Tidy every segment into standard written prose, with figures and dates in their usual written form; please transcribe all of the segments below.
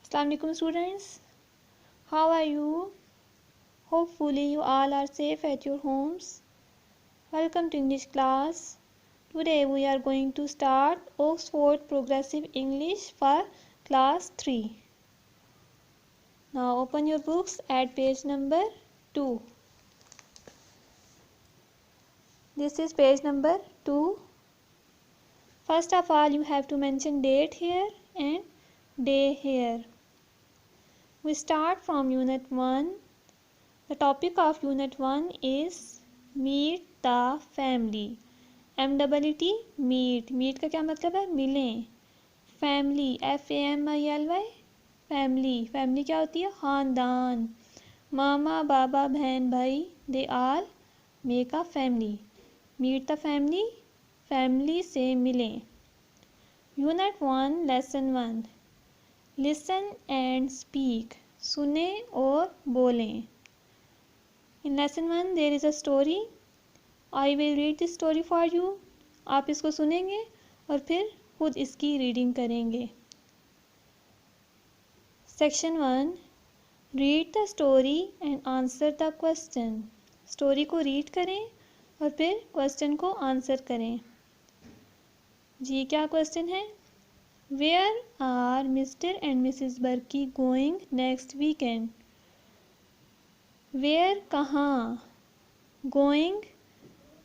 Assalamu alaikum students. How are you? Hopefully you all are safe at your homes. Welcome to English class. Today we are going to start Oxford Progressive English for class 3. Now open your books at page number 2. This is page number 2. First of all, you have to mention date here and day here. We start from Unit 1. The topic of Unit 1 is Meet the Family. M-E-E-T, meet. Meet का क्या मतलब है? मिलें. Family, F-A-M-I-L-Y, family. Family क्या होती है? खानदान. मामा, बाबा, बहन, भाई, they all make a family. Meet the family, family से मिलें. Unit 1, Lesson 1. Listen and speak. सुने और बोलें. In lesson 1 there is a story. I will read this story for you. आप इसको सुनेंगे और फिर खुद इसकी रीडिंग करेंगे. Section 1. Read the story and answer the question. Story को रीड करें और फिर क्वेश्चन को आंसर करें. जी क्या क्वेश्चन है? Where are Mr. and Mrs. Burkey going next weekend? Where कहाँ? Going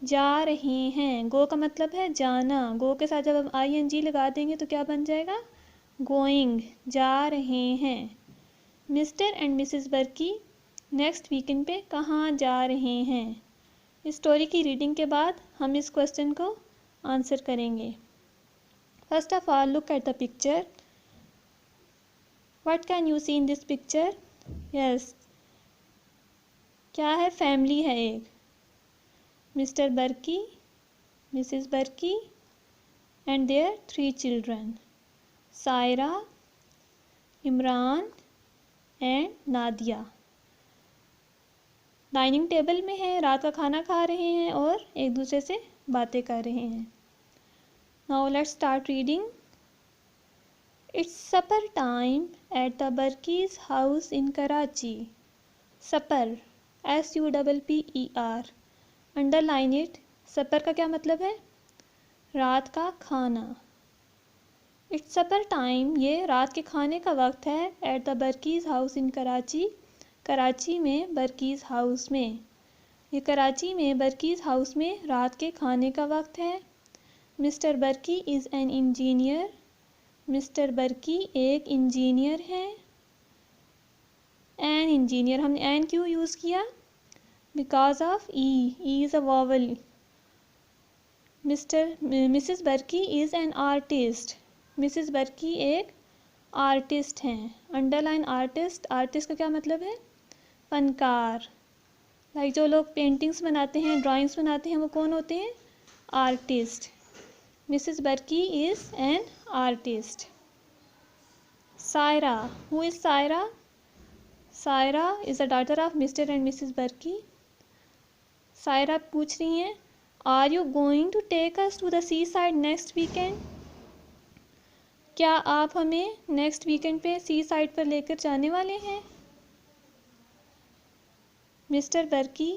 जा रहे हैं. Go का मतलब है जाना. Go के साथ जब हम ing लगा देंगे तो क्या बन जाएगा? Going जा रहे हैं. Mr. and Mrs. Burkey next weekend पे कहाँ जा रहे हैं? इस स्टोरी की रीडिंग के बाद हम इस क्वेश्चन को आंसर करेंगे. First of all, look at the picture. What can you see in this picture? Yes. क्या है? फैमिली है एक. Mister बर्की, Mrs बर्की and their 3 children. Saira, Imran and Nadia. Dining table में है, रात का खाना खा रहे हैं और एक दूसरे से बातें कर रहे हैं. Now let's start reading. It's supper time at the Burkey's house in Karachi. Supper, S-U-P-P-E-R. Underline it. Supper का क्या मतलब है? रात का खाना. It's supper time, ये रात के खाने का वक्त है. At the Burkey's house in Karachi. Karachi में बर्कीज़ हाउस में. ये कराची में बर्कीज़ हाउस में रात के खाने का वक्त है. Mister बर्की is an engineer. Mr Berkey एक इंजीनियर है. एन इंजीनियर, हमने एन क्यों यूज़ किया? Because of E. E is a vowel. Mrs Berkey is an artist. Mrs Berkey एक आर्टिस्ट हैं. Underline artist. आर्टिस्ट का क्या मतलब है? फनकार. लाइक जो लोग पेंटिंग्स बनाते हैं, ड्राइंग्स बनाते हैं, वो कौन होते हैं? Artist. Mrs. Burkey is an artist. Saira. Who is Saira? Saira is the daughter of Mr. and Mrs. Burkey. Saira पूछ रही हैं, Are you going to take us to the seaside next weekend? क्या आप हमें next weekend पे सी side पर लेकर जाने वाले हैं? Mister Burki.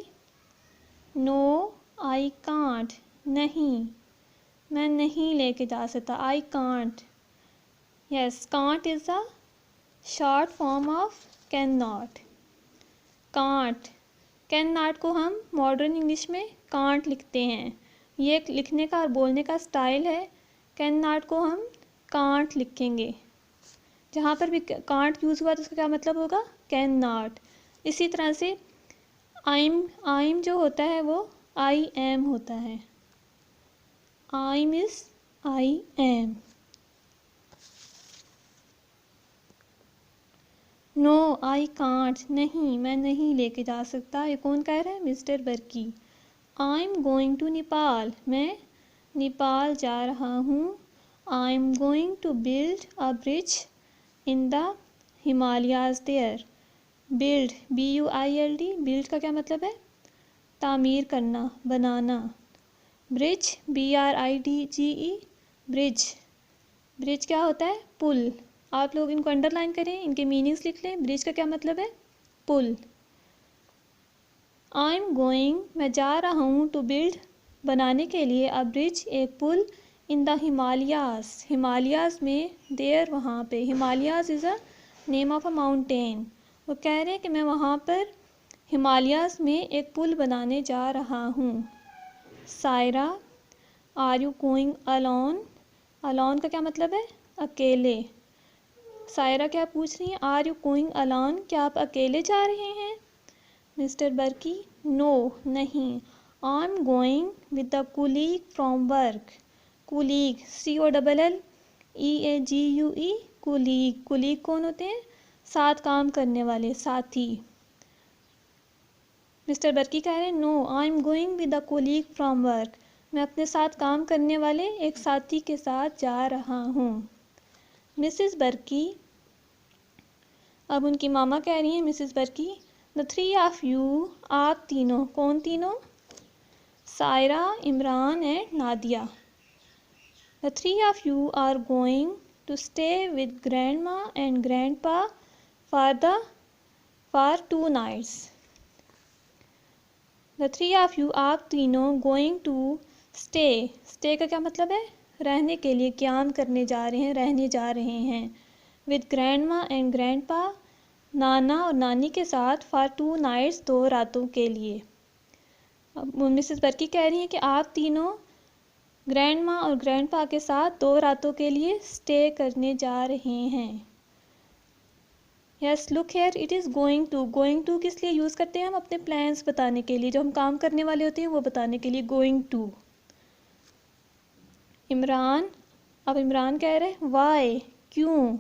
No I can't. नहीं, मैं नहीं लेके जा सकता. I can't. Yes, can't is a short form of can not. Can't. Can not को हम मॉडर्न इंग्लिश में कांट लिखते हैं. ये एक लिखने का और बोलने का स्टाइल है. कैन नॉट को हम कांट लिखेंगे. जहाँ पर भी कांट यूज़ हुआ तो उसका क्या मतलब होगा? Can not. इसी तरह से आइम जो होता है वो आई एम होता है. I'm is I am. No, I can't. नहीं, मैं नहीं लेके जा सकता. ये कौन कह रहा है? Mister बर्की. I'm going to Nepal. मैं नेपाल जा रहा हूँ. I'm going to build a bridge in the Himalayas there. Build, B-U-I-L-D. Build का क्या मतलब है? तामीर करना, बनाना. Bridge, B-R-I-D-G-E. ब्रिज. ब्रिज क्या होता है? पुल. आप लोग इनको अंडरलाइन करें, इनके मीनिंग्स लिख लें। ब्रिज का क्या मतलब है? पुल। आई एम गोइंग, मैं जा रहा हूँ, टू बिल्ड, बनाने के लिए, अ ब्रिज, एक पुल, इन द हिमालयास, हिमालयास में, देयर, वहाँ पे। Himalayas is a name of a mountain. वो कह रहे हैं कि मैं वहाँ पर हिमालयास में एक पुल बनाने जा रहा हूँ। Saira, are you going alone, alone का क्या मतलब है? अकेले। सायरा क्या पूछ रही हैं? आर यू गोइंग अलोन, क्या आप अकेले जा रहे हैं? मिस्टर बर्की, नो, नहीं, आई am going with the colleague from work. Colleague, COLLEAGUE, colleague. Colleague कौन होते हैं? साथ काम करने वाले, साथी। मिस्टर बर्की कह रहे हैं no, I am going with the colleague from work, मैं अपने साथ काम करने वाले एक साथी के साथ जा रहा हूँ। मिसेस बर्की, अब उनकी मामा कह रही हैं Mrs Burki, the three of you, आप तीनों, कौन तीनों? Saira, Imran and Nadia. The three of you are going to stay with grandma and grandpa for 2 nights। The three of you, आप तीनों, गोइंग टू स्टे, स्टे का क्या मतलब है? रहने के लिए, क्याम करने जा रहे हैं, रहने जा रहे हैं। विद ग्रैंडमा एंड ग्रैंडपा, नाना और नानी के साथ, फॉर 2 nights, 2 रातों के लिए। अब मिसेस बर्की कह रही हैं कि आप तीनों ग्रैंडमा और ग्रैंडपा के साथ 2 रातों के लिए स्टे करने जा रहे हैं। Yes, look here, it is going to. Going to किस लिए यूज़ करते हैं हम? अपने प्लान्स बताने के लिए, जो हम काम करने वाले होते हैं वो बताने के लिए, गोइंग टू। इमरान, अब इमरान कह रहे हैं वाई, क्यों?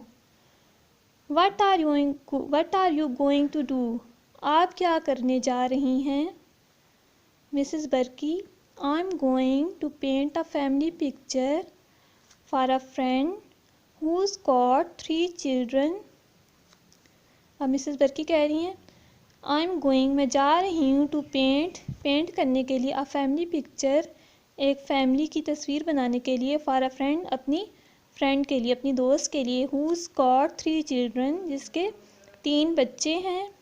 What are you going to do, आप क्या करने जा रही हैं? Mrs Burki, I am going to paint a family picture for a friend who's got 3 children। अब मिसेस बर्की कह रही हैं आई एम गोइंग, मैं जा रही हूँ, टू पेंट, पेंट करने के लिए, अ फैमिली पिक्चर, एक फैमिली की तस्वीर बनाने के लिए, फॉर अ फ्रेंड, अपनी फ्रेंड के लिए, अपनी दोस्त के लिए, हुज़ गॉट 3 children, जिसके 3 बच्चे हैं।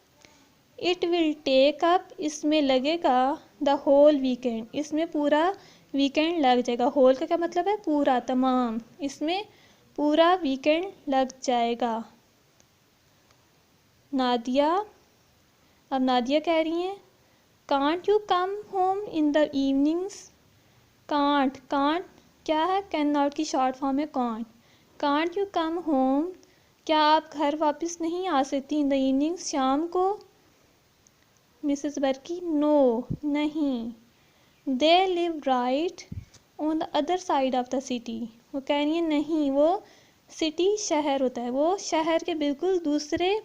इट विल टेक अप, इसमें लगेगा, द होल वीकेंड, इसमें पूरा वीकेंड लग जाएगा। होल का क्या मतलब है? पूरा, तमाम, इसमें पूरा वीकेंड लग जाएगा। नादिया, अब नादिया कह रही हैं can't you come home in the evenings. Can't, can't क्या है? कैन नॉट की शॉर्ट फॉर्म है can't. Can't you come home, क्या आप घर वापस नहीं आ सकती, इन द इवनिंग्स, शाम को? मिसेस बर्की, नो, नहीं, they live right on the other side of the city. वो कह रही है नहीं, वो सिटी शहर होता है, वो शहर के बिल्कुल दूसरे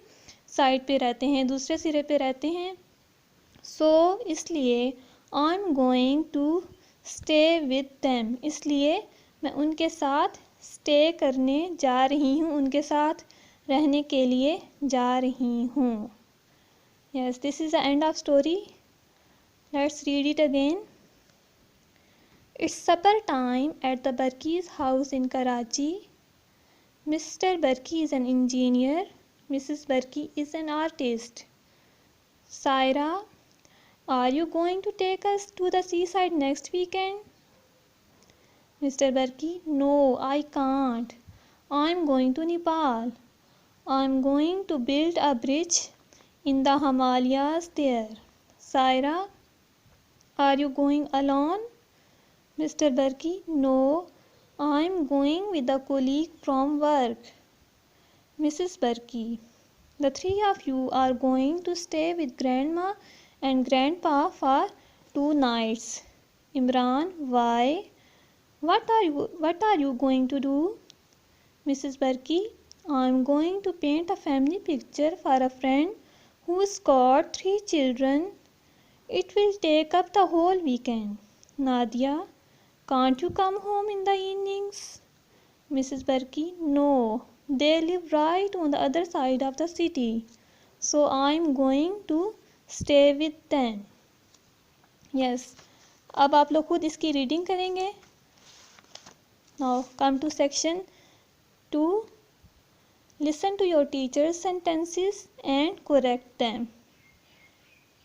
साइड पे रहते हैं, दूसरे सिरे पे रहते हैं। सो इसलिए I am going to stay with them, इसलिए मैं उनके साथ स्टे करने जा रही हूँ, उनके साथ रहने के लिए जा रही हूँ। Yes, this is the end of story. Let's read it again. It's supper time at the Berkeys house in Karachi. Mr बर्की is an engineer, Mrs. Berkey is an artist. Saira, are you going to take us to the seaside next weekend? Mr. Berkey, no, I can't. I'm going to Nepal. I'm going to build a bridge in the Himalayas there. Saira, are you going alone? Mr. Berkey, no, I'm going with a colleague from work. Mrs. Berkey, the 3 of you are going to stay with Grandma and Grandpa for 2 nights. Imran, why? What are you going to do? Mrs. Berkey, I am going to paint a family picture for a friend who's got 3 children. It will take up the whole weekend. Nadia, can't you come home in the evenings? Mrs. Berkey, no. They live right on the other side of the city, so I'm going to stay with them. Yes, अब आप लोग खुद इसकी reading करेंगे. Now come to section 2. Listen to your teachers sentences and correct them.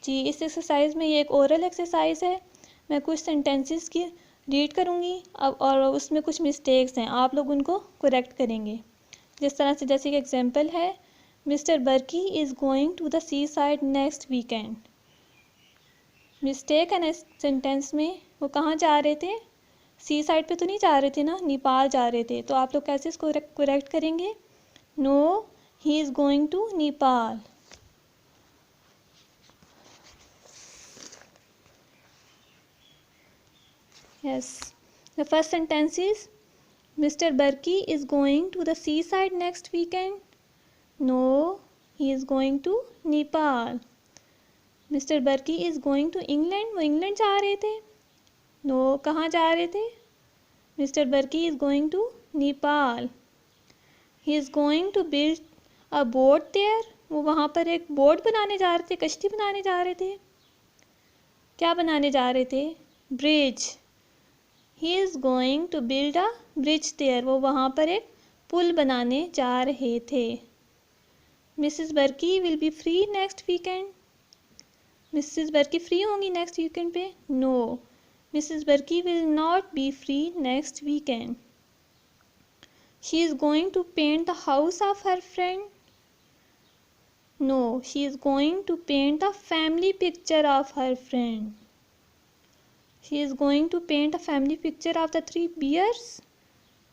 जी, इस exercise में ये एक ओरल एक्सरसाइज है। मैं कुछ सेंटेंसेस की रीड करूँगी अब, और उसमें कुछ मिस्टेक्स हैं, आप लोग उनको करेक्ट करेंगे। जिस तरह से, जैसे कि एग्जांपल है, mister बर्की is going to the seaside next weekend. Mistake है ना इस सेंटेंस में, वो कहाँ जा रहे थे? सी साइड पे तो नहीं जा रहे थे ना, नेपाल जा रहे थे। तो आप लोग कैसे इसको करेक्ट करेंगे? No, he is going to Nepal. Yes. The first sentence is Mr. Burki is going to the seaside next weekend. No, he is going to Nepal. Mr. Burki is going to England. वो England जा रहे थे। No, कहाँ जा रहे थे? Mr. Burki is going to Nepal. He is going to build a boat there. वो वहाँ पर एक बोट बनाने जा रहे थे, कश्ती बनाने जा रहे थे। क्या बनाने जा रहे थे? Bridge. He is going to build a bridge there. वो वहाँ पर एक पुल बनाने जा रहे थे। Mrs. Burki will be free next weekend. Mrs. Burki free होंगी नेक्स्ट वीकेंड पे? No, Mrs. Burki will not be free next weekend. She is going to paint the house of her friend. No, she is going to paint the family picture of her friend. She is going to paint a family picture of the three bears.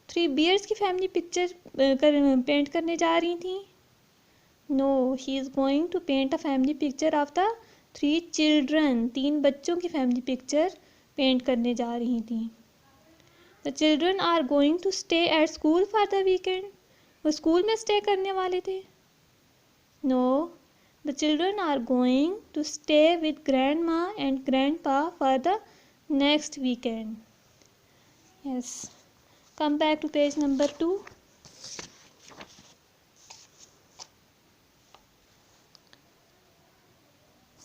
Three bears की family picture paint करने जा रही थी। No, she is going to paint a family picture of the three children. तीन बच्चों की family picture paint करने जा रही थी। The children are going to stay at school for the weekend. वो स्कूल में स्टे करने वाले थे। No, the children are going to stay with grandma and grandpa for the next weekend. Yes. Come back to page number 2.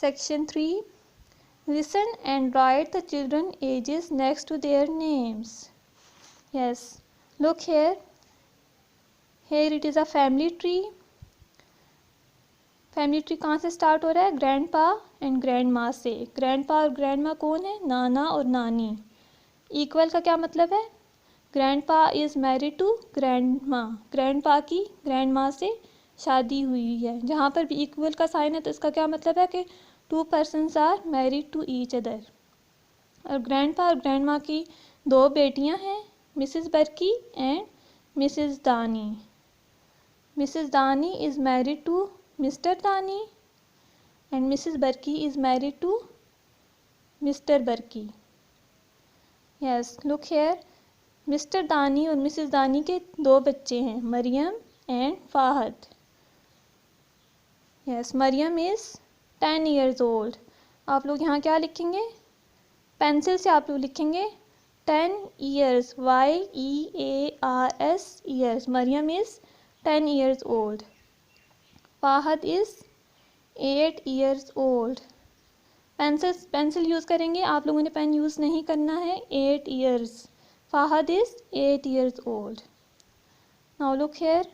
Section 3. Listen and write the children ages next to their names. Yes. Look here. Here it is a family tree. Family tree कहाँ से start हो रहा है? Grand पा and grand माँ से। Grand पा और ग्रैंड माँ कौन है? नाना और नानी। इक्वल का क्या मतलब है? ग्रैंड पा इज़ मैरिड टू ग्रैंड माँ। ग्रैंड पा की ग्रैंड माँ से शादी हुई है। जहाँ पर भी इक्वल का साइन है तो इसका क्या मतलब है कि two persons are married to each other. और ग्रैंड पा और ग्रैंड माँ की दो बेटियाँ हैं, Mrs Burki and Mrs Dani. Mrs Dani is married to Mr. Dani and Mrs. Burki is married to Mr. Burki. Yes, look here. Mr. Dani और Mrs. Dani के दो बच्चे हैं, Maryam and Fahad. Yes, Maryam is 10 years old. आप लोग यहाँ क्या लिखेंगे? पेंसिल से आप लोग लिखेंगे 10 years, YEARS years. Mariam is 10 years old. Fahad is 8 years old. Pencil use करेंगे, आप लोगों ने पेन यूज़ नहीं करना है। 8 years. Fahad is 8 years old. Now look here,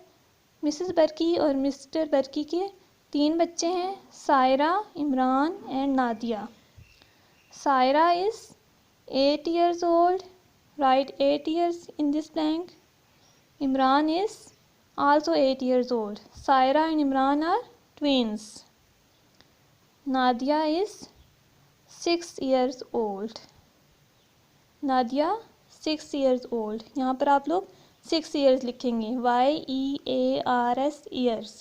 Mrs Burki और मिस्टर बर्की के 3 बच्चे हैं, Saira, Imran and Nadia. Saira is 8 years old. Write 8 years in this blank. Imran is also 8 years old. Saira and Imran are twins. Nadia is 6 years old. Nadia 6 years old. यहाँ पर आप लोग 6 years लिखेंगे, YEARS years.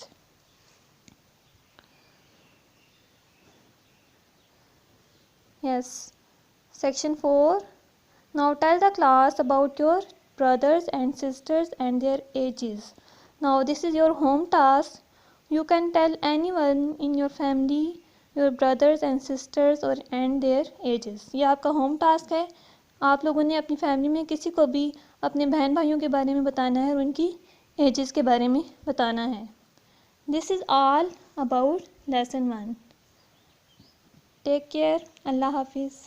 Yes. Section 4. Now tell the class about your brothers and sisters and their ages. Now this is your home task. You can tell anyone in your family your brothers and sisters or and their ages. ये आपका home task है। आप लोगों ने अपनी family में किसी को भी अपने बहन भाइयों के बारे में बताना है और उनकी एजेस के बारे में बताना है। This is all about lesson 1. Take care. Allah Hafiz.